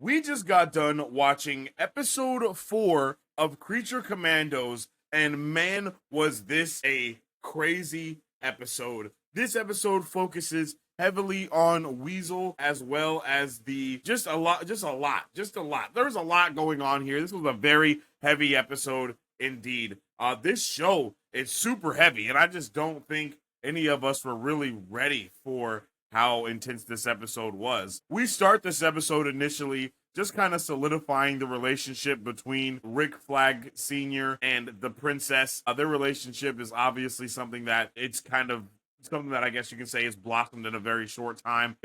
We just got done watching episode 4 of Creature Commandos, and man, was this a crazy episode. This episode focuses heavily on Weasel as well as the just a lot. There's a lot going on here. This was a very heavy episode indeed. This show is super heavy, and I just don't think any of us were really ready for how intense this episode was. We start this episode initially just kind of solidifying the relationship between Rick Flag Sr. and the princess. Their relationship is obviously something that it's kind of something that I guess you can say has blossomed in a very short time.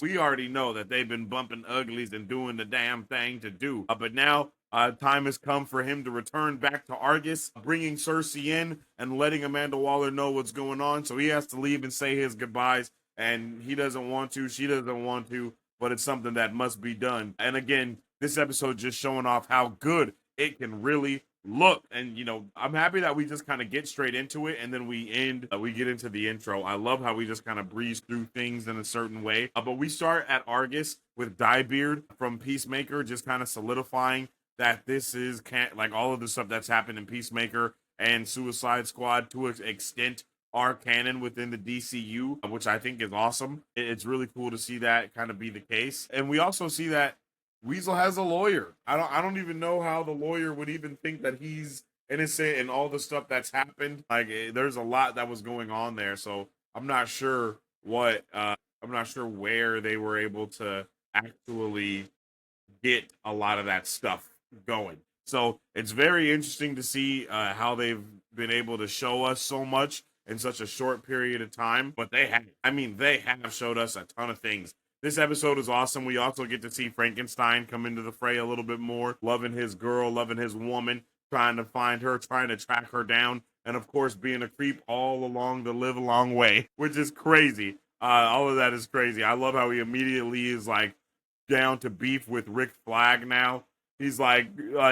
We already know that they've been bumping uglies and doing the damn thing to do. But now time has come for him to return back to Argus, bringing Cersei in and letting Amanda Waller know what's going on. So he has to leave and say his goodbyes, and he doesn't want to, she doesn't want to, but it's something that must be done. And again, this episode just showing off how good it can really look. And, you know, I'm happy that we just kind of get straight into it and then we get into the intro. I love how we just kind of breeze through things in a certain way. But we start at Argus with Diebeard from Peacemaker, just kind of solidifying that this is like all of the stuff that's happened in Peacemaker and Suicide Squad to an extent are canon within the DCU, which I think is awesome. It's really cool to see that kind of be the case. And we also see that Weasel has a lawyer. I don't even know how the lawyer would even think that he's innocent and all the stuff that's happened. Like there's a lot that was going on there. So I'm not sure where they were able to actually get a lot of that stuff going. So it's very interesting to see how they've been able to show us so much in such a short period of time. But they have showed us a ton of things. This episode is awesome. We also get to see Frankenstein come into the fray a little bit more, loving his girl, loving his woman, trying to find her, trying to track her down, and of course being a creep all along the live a long way, which is crazy. All of that is crazy. I love how he immediately is like down to beef with Rick Flag now. He's like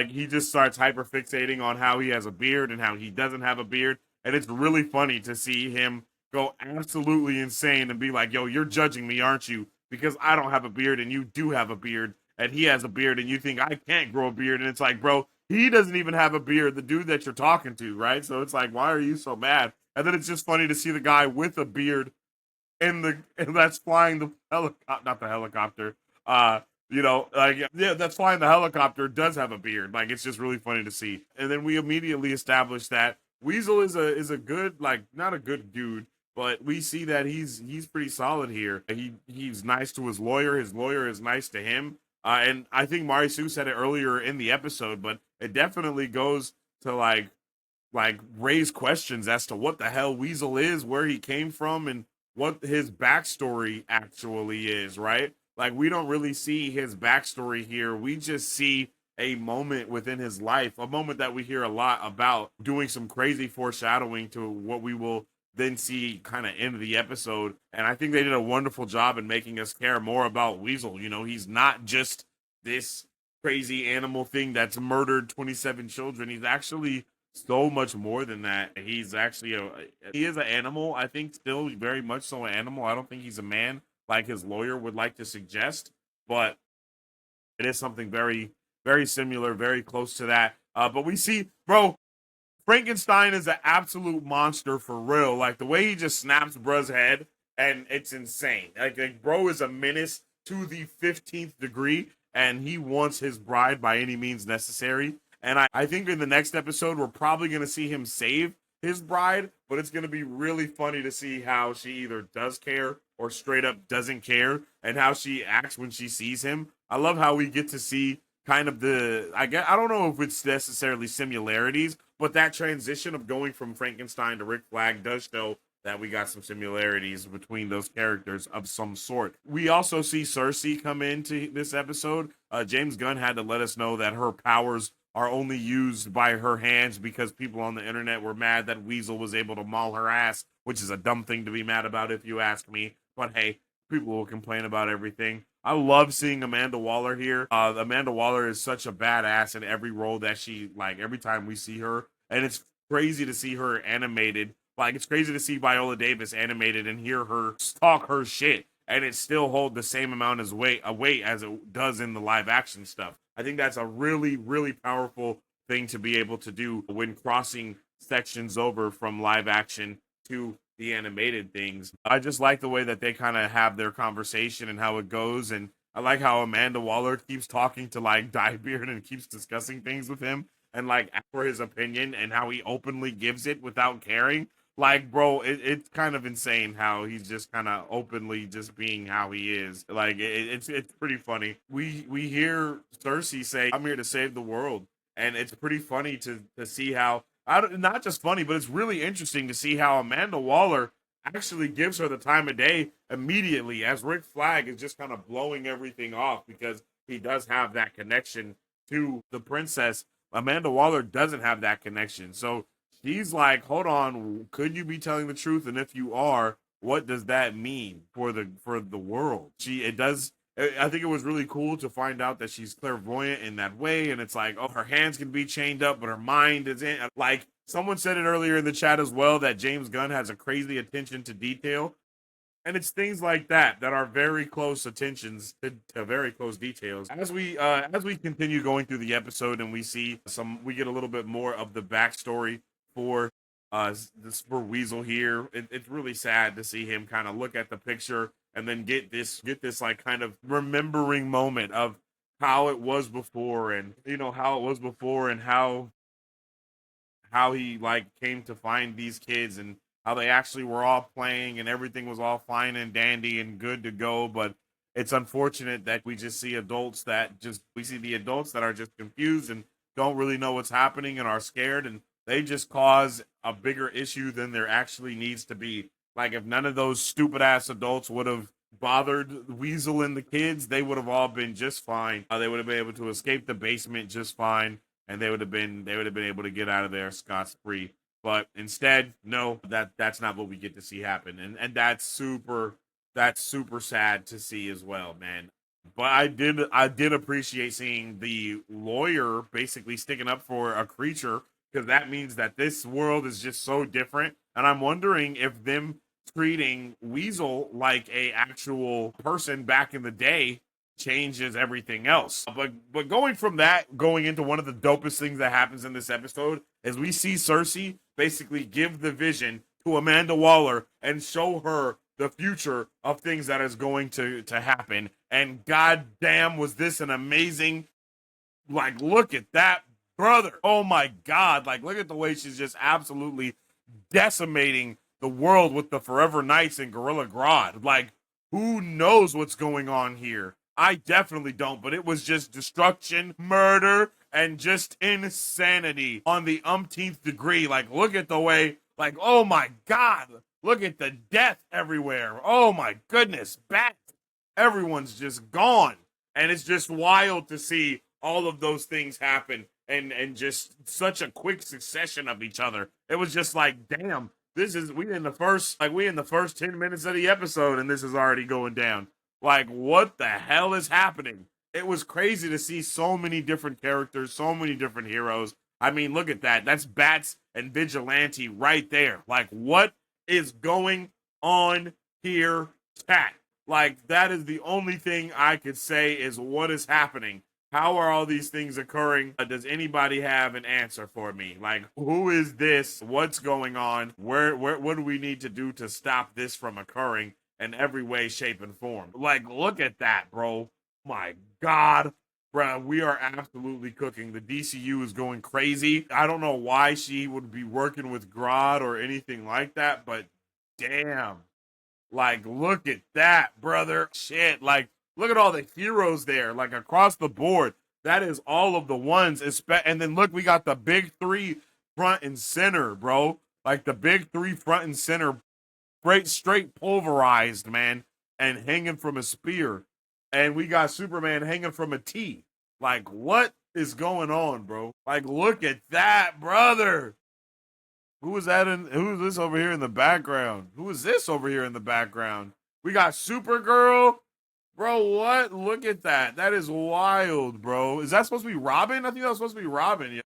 he just starts hyper fixating on how he has a beard and how he doesn't have a beard. And it's really funny to see him go absolutely insane and be like, yo, you're judging me, aren't you? Because I don't have a beard and you do have a beard. And he has a beard and you think I can't grow a beard. And it's like, bro, he doesn't even have a beard, the dude that you're talking to, right? So it's like, why are you so mad? And then it's just funny to see the guy with a beard and that's flying the helicopter, not the helicopter. That's flying the helicopter does have a beard. Like, it's just really funny to see. And then we immediately establish that Weasel is a good, like, not a good dude, but we see that he's pretty solid here. He's nice to his lawyer. His lawyer is nice to him. And I think Marisu said it earlier in the episode, but it definitely goes to like raise questions as to what the hell Weasel is, where he came from, and what his backstory actually is, right? Like, we don't really see his backstory here. We just see a moment within his life, a moment that we hear a lot about, doing some crazy foreshadowing to what we will then see kind of end the episode. And I think they did a wonderful job in making us care more about Weasel. You know, he's not just this crazy animal thing that's murdered 27 children. He's actually so much more than that. He's actually he is an animal. I think still very much so an animal. I don't think he's a man like his lawyer would like to suggest, but it is something very, very similar, very close to that. But we see, bro, Frankenstein is an absolute monster for real. Like, the way he just snaps bruh's head, and it's insane. Like bro is a menace to the 15th degree, and he wants his bride by any means necessary. And I think in the next episode, we're probably going to see him save his bride, but it's going to be really funny to see how she either does care or straight up doesn't care, and how she acts when she sees him. I love how we get to see kind of I don't know if it's necessarily similarities, but that transition of going from Frankenstein to Rick Flag does show that we got some similarities between those characters of some sort. We also see Cersei come into this episode. James Gunn had to let us know that her powers are only used by her hands because people on the internet were mad that Weasel was able to maul her ass, which is a dumb thing to be mad about if you ask me. But hey, people will complain about everything. I love seeing Amanda Waller here. Amanda Waller is such a badass in every role that she, like, every time we see her. And it's crazy to see her animated. Like, it's crazy to see Viola Davis animated and hear her talk her shit. and it still hold the same amount as weight as it does in the live action stuff. I think that's a really, really powerful thing to be able to do when crossing sections over from live action to the animated things. I just like the way that they kind of have their conversation and how it goes. And I like how Amanda Waller keeps talking to like Diebeard and keeps discussing things with him and like for his opinion and how he openly gives it without caring. Like, bro, it's kind of insane how he's just kind of openly just being how he is. Like, it's pretty funny. We hear Cersei say, "I'm here to save the world," and it's pretty funny to see how not just funny, but it's really interesting to see how Amanda Waller actually gives her the time of day immediately as Rick Flag is just kind of blowing everything off because he does have that connection to the princess. Amanda Waller doesn't have that connection. So she's like, hold on, could you be telling the truth? And if you are, what does that mean for the world? It does. I think it was really cool to find out that she's clairvoyant in that way. And it's like, oh, her hands can be chained up, but her mind isn't. Like someone said it earlier in the chat as well, that James Gunn has a crazy attention to detail. And it's things like that that are very close attentions to very close details. As we continue going through the episode and we get a little bit more of the backstory for for Weasel here. It's really sad to see him kind of look at the picture and then get this like kind of remembering moment of how it was before, and how it was before, and how he like came to find these kids, and how they actually were all playing and everything was all fine and dandy and good to go. But it's unfortunate that we see the adults that are just confused and don't really know what's happening and are scared, and they just cause a bigger issue than there actually needs to be. Like if none of those stupid ass adults would have bothered Weasel and the kids, they would have all been just fine. They would have been able to escape the basement just fine, and they would have been able to get out of there scot-free. But instead, no, that's not what we get to see happen, and that's super sad to see as well, man. But I did appreciate seeing the lawyer basically sticking up for a creature, because that means that this world is just so different, and I'm wondering if them treating Weasel like a actual person back in the day changes everything else. But going into one of the dopest things that happens in this episode is we see Cersei basically give the vision to Amanda Waller and show her the future of things that is going to happen. And goddamn, was this an amazing, like, look at that, brother. Oh my God. Like, look at the way she's just absolutely decimating the world with the Forever Knights and Gorilla Grodd. Like, who knows what's going on here? I definitely don't, but it was just destruction, murder, and just insanity on the umpteenth degree. Like, look at the way, like, oh my God, look at the death everywhere. Oh my goodness, bats. Everyone's just gone. And it's just wild to see all of those things happen and just such a quick succession of each other. It was just like, damn, we in the first 10 minutes of the episode and this is already going down. Like, what the hell is happening? It was crazy to see so many different characters, so many different heroes. I mean, look at that. That's Bats and Vigilante right there. Like, what is going on here, chat? Like, that is the only thing I could say is what is happening. How are all these things occurring? Does anybody have an answer for me? Like, who is this? What's going on? What do we need to do to stop this from occurring in every way, shape, and form? Like, look at that, bro. My God, bro, we are absolutely cooking. The DCU is going crazy. I don't know why she would be working with Grodd or anything like that, but damn. Like, look at that, brother. Shit, like, look at all the heroes there, like, across the board. That is all of the ones. And then, look, we got the big three front and center, bro. Like, the big three front and center, straight pulverized, man, and hanging from a spear. And we got Superman hanging from a T. Like, what is going on, bro? Like, look at that, brother. Who is this over here in the background? Who is this over here in the background? We got Supergirl. Bro, what? Look at that. That is wild, bro. Is that supposed to be Robin? I think that was supposed to be Robin. Yeah.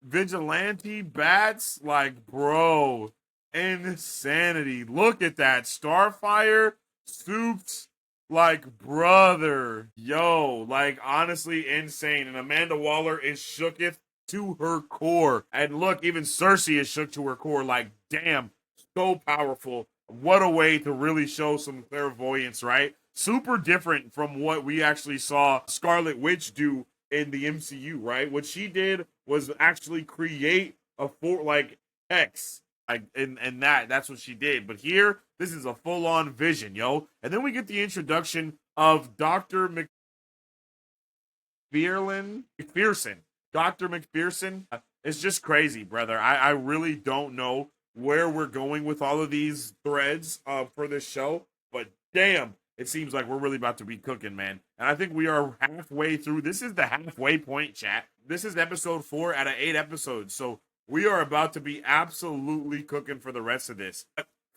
Vigilante, Bats, like, bro. Insanity. Look at that. Starfire, Supes, Like, brother, yo, like, honestly insane. And Amanda Waller is shooketh to her core. And look, even Cersei is shook to her core. Like, damn, so powerful. What a way to really show some clairvoyance, right? Super different from what we actually saw Scarlet Witch do in the MCU, right? What she did was actually create a like X, like, and that's what she did. But here, this is a full-on vision, yo. And then we get the introduction of Dr. McPherson. Dr. McPherson. It's just crazy, brother. I really don't know where we're going with all of these threads for this show, but damn, it seems like we're really about to be cooking, man. And I think we are halfway through. This is the halfway point, chat. This is episode 4 out of 8 episodes. So we are about to be absolutely cooking for the rest of this.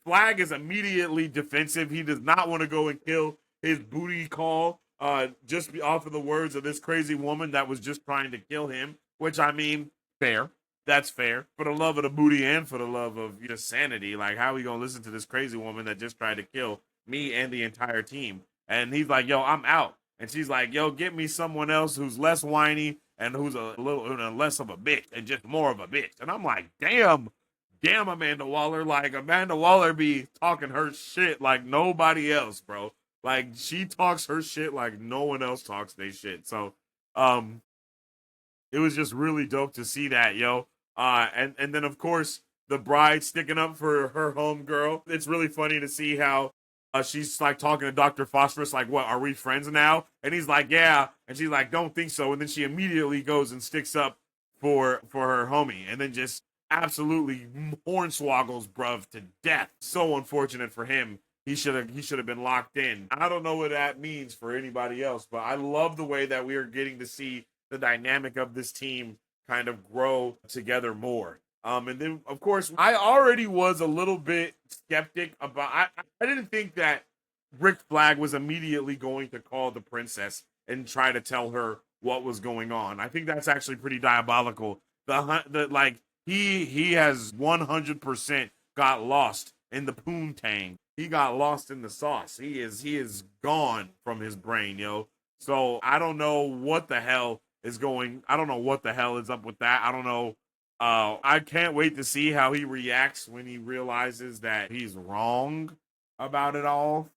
Flag is immediately defensive. He does not want to go and kill his booty call just off of the words of this crazy woman that was just trying to kill him, which, I mean, fair. That's fair. For the love of the booty and for the love of just sanity. Like, how are we going to listen to this crazy woman that just tried to kill me and the entire team? And he's like, yo, I'm out. And she's like, yo, get me someone else who's less whiny and who's a little less of a bitch and just more of a bitch. And I'm like, damn, Amanda Waller. Like, Amanda Waller be talking her shit like nobody else, bro. Like, she talks her shit like no one else talks their shit. So, it was just really dope to see that, yo. And then of course the bride sticking up for her homegirl. It's really funny to see how she's like talking to Dr. Phosphorus, like, what, are we friends now? And he's like, yeah. And she's like, don't think so. And then she immediately goes and sticks up for her homie, and then just absolutely hornswoggles bruv to death. So unfortunate for him. He should have been locked in. I don't know what that means for anybody else, but I love the way that we are getting to see the dynamic of this team kind of grow together more. And then of course I already was a little bit skeptic about. I didn't think that Rick Flag was immediately going to call the princess and try to tell her what was going on. I think that's actually pretty diabolical. The like he has 100% got lost in the poontang. He got lost in the sauce. He is gone from his brain, yo. So I don't know what the hell is going. I don't know what the hell is up with that. I don't know. I can't wait to see how he reacts when he realizes that he's wrong about it all.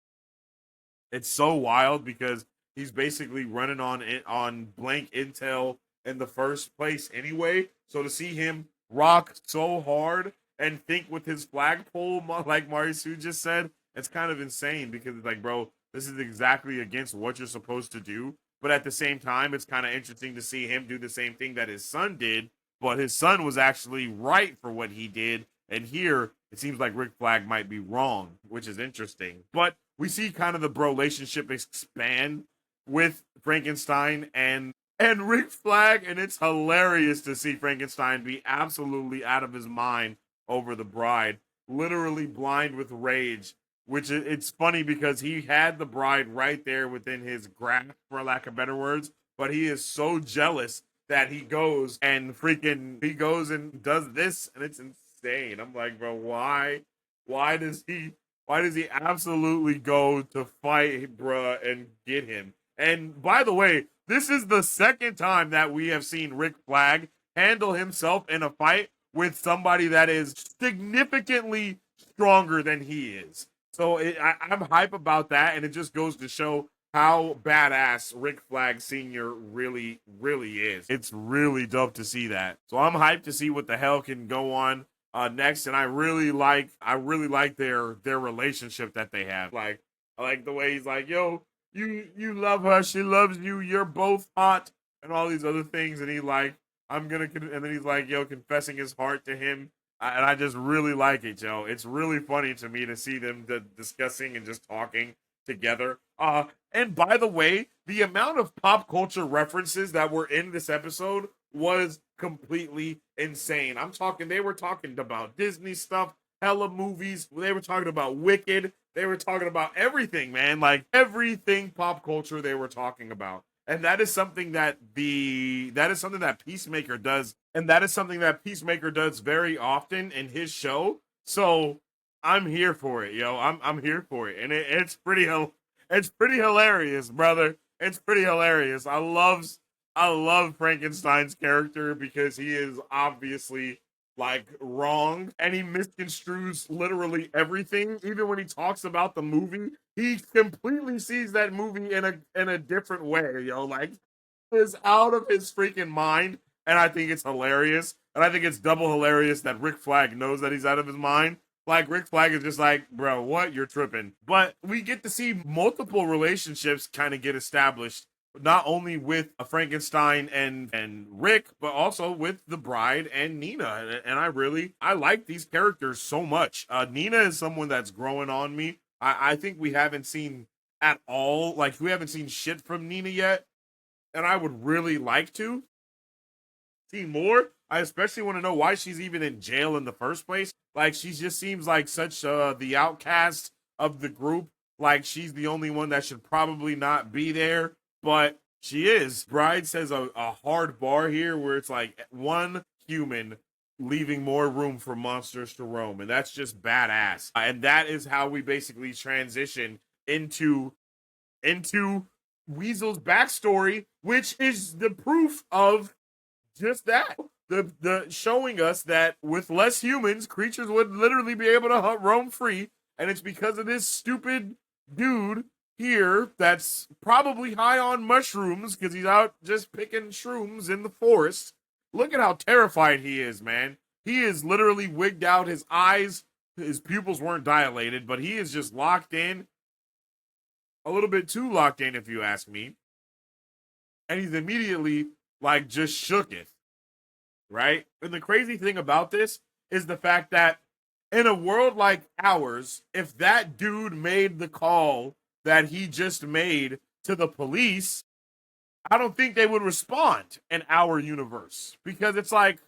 It's so wild because he's basically running on blank intel in the first place anyway. So to see him rock so hard and think with his flagpole, like Marisu just said, it's kind of insane because it's like, bro, this is exactly against what you're supposed to do. But at the same time, it's kind of interesting to see him do the same thing that his son did, but his son was actually right for what he did. And here, it seems like Rick Flag might be wrong, which is interesting. But we see kind of the bro relationship expand with Frankenstein and Rick Flag, and it's hilarious to see Frankenstein be absolutely out of his mind over the bride, literally blind with rage. Which it's funny because he had the bride right there within his grasp, for lack of better words, but he is so jealous that he goes and does this, and it's insane. I'm like, bro, why? Why does he absolutely go to fight bruh and get him? And by the way, this is the second time that we have seen Rick Flag handle himself in a fight with somebody that is significantly stronger than he is. So I'm hype about that, and it just goes to show how badass Rick Flag Sr. really, really is. It's really dope to see that. So I'm hyped to see what the hell can go on next, and I really like their relationship that they have. Like, I like the way he's like, yo, you love her, she loves you, you're both hot, and all these other things, and he's like, and then he's like, yo, confessing his heart to him. And I just really like it, Joe. It's really funny to me to see them discussing and just talking together. And by the way, the amount of pop culture references that were in this episode was completely insane. They were talking about Disney stuff, hella movies. They were talking about Wicked. They were talking about everything, man. Like, everything pop culture they were talking about. And that is something that Peacemaker does. And that is something that Peacemaker does very often in his show. So I'm here for it, yo. I'm here for it. And It's pretty hilarious, brother. It's pretty hilarious. I love Frankenstein's character because he is obviously like wrong and he misconstrues literally everything. Even when he talks about the movie, he completely sees that movie in a different way, yo. Like is out of his freaking mind. And I think it's hilarious. And I think it's double hilarious that Rick Flag knows that he's out of his mind. Like Rick Flag is just like, bro, what? You're tripping. But we get to see multiple relationships kind of get established, not only with a Frankenstein and Rick, but also with the bride and Nina. And I like these characters so much. Nina is someone that's growing on me. I think we haven't seen at all, like we haven't seen shit from Nina yet, and I would really like to see more. I especially want to know why she's even in jail in the first place. Like she just seems like such the outcast of the group. Like she's the only one that should probably not be there, but she is. Bride says a hard bar here where it's like one human leaving more room for monsters to roam, and that's just badass. And that is how we basically transition into Weasel's backstory, which is the proof of just that. The showing us that with less humans, creatures would literally be able to roam free, and it's because of this stupid dude here that's probably high on mushrooms because he's out just picking shrooms in the forest. Look at how terrified he is, man. He is literally wigged out. His eyes, his pupils weren't dilated, but he is just locked in. A little bit too locked in, if you ask me. And he's immediately like just shooketh, right? And the crazy thing about this is the fact that in a world like ours, if that dude made the call that he just made to the police, I don't think they would respond in our universe because it's like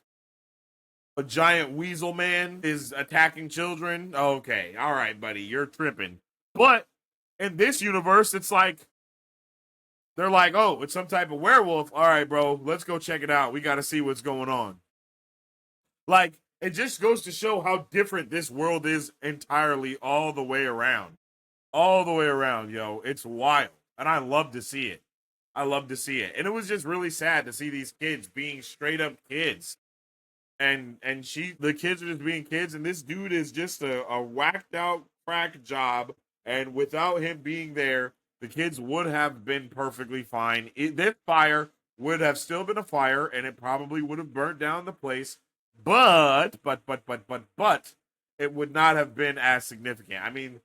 a giant weasel man is attacking children. Okay, all right, buddy, you're tripping. But in this universe, it's like they're like, oh, it's some type of werewolf. All right, bro, let's go check it out. We got to see what's going on. Like, it just goes to show how different this world is entirely all the way around. All the way around, yo. It's wild. And I love to see it. I love to see it. And it was just really sad to see these kids being straight up kids. The kids are just being kids, and this dude is just a whacked out crack job. And without him being there, the kids would have been perfectly fine. This fire would have still been a fire, and it probably would have burnt down the place. But it would not have been as significant. I mean,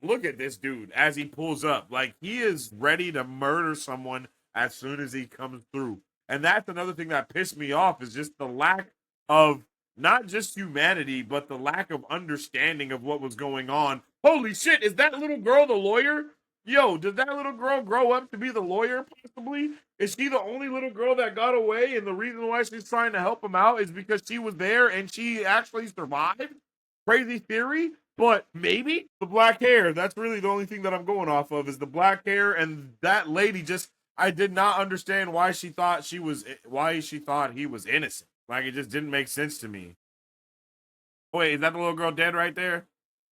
look at this dude as he pulls up. Like, he is ready to murder someone as soon as he comes through. And that's another thing that pissed me off is just the lack of not just humanity, but the lack of understanding of what was going on. Holy shit, is that little girl the lawyer? Yo, did that little girl grow up to be the lawyer, possibly? Is she the only little girl that got away, and the reason why she's trying to help him out is because she was there and she actually survived? Crazy theory, but maybe. The black hair, that's really the only thing that I'm going off of, is the black hair, and that lady just, I did not understand why she thought he was innocent. Like, it just didn't make sense to me. Wait, is that the little girl dead right there?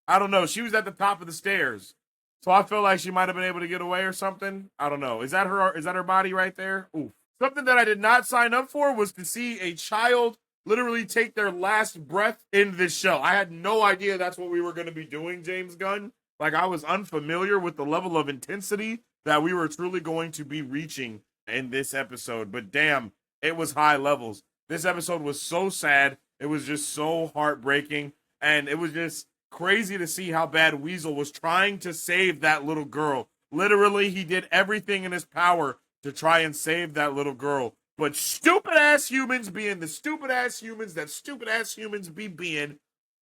I don't know. She was at the top of the stairs. So I feel like she might have been able to get away or something. I don't know. Is that her body right there? Oof. Something that I did not sign up for was to see a child literally take their last breath in this show. I had no idea that's what we were going to be doing, James Gunn. Like, I was unfamiliar with the level of intensity that we were truly going to be reaching in this episode. But damn, it was high levels. This episode was so sad. It was just so heartbreaking. And it was just crazy to see how bad Weasel was trying to save that little girl. Literally, he did everything in his power to try and save that little girl. But stupid ass humans being the stupid ass humans that stupid ass humans be being,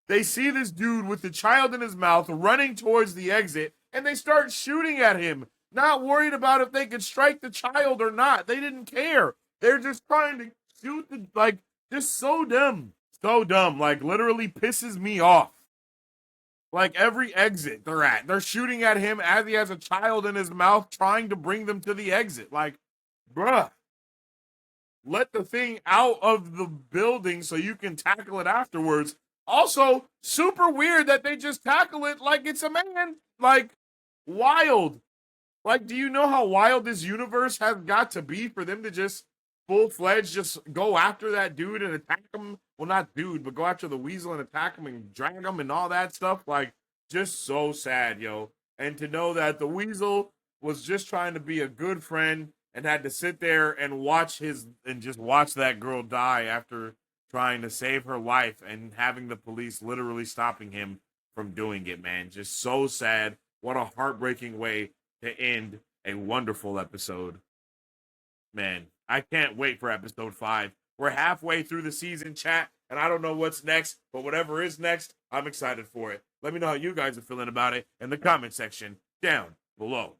they see this dude with the child in his mouth running towards the exit, and they start shooting at him, not worried about if they could strike the child or not. They didn't care. They're just trying to shoot just so dumb. So dumb, like literally pisses me off. Like every exit they're shooting at him as he has a child in his mouth trying to bring them to the exit. Like, bruh, let the thing out of the building so you can tackle it afterwards. Also, super weird that they just tackle it like it's a man. Like, wild. Like, do you know how wild this universe has got to be for them to just full-fledged just go after that dude and attack him? Well, not dude, but go after the Weasel and attack him and drag him and all that stuff. Like, just so sad, yo. And to know that the Weasel was just trying to be a good friend and had to sit there and just watch that girl die after trying to save her life and having the police literally stopping him from doing it, man. Just so sad. What a heartbreaking way to end a wonderful episode. Man, I can't wait for episode 5. We're halfway through the season, chat, and I don't know what's next, but whatever is next, I'm excited for it. Let me know how you guys are feeling about it in the comment section down below.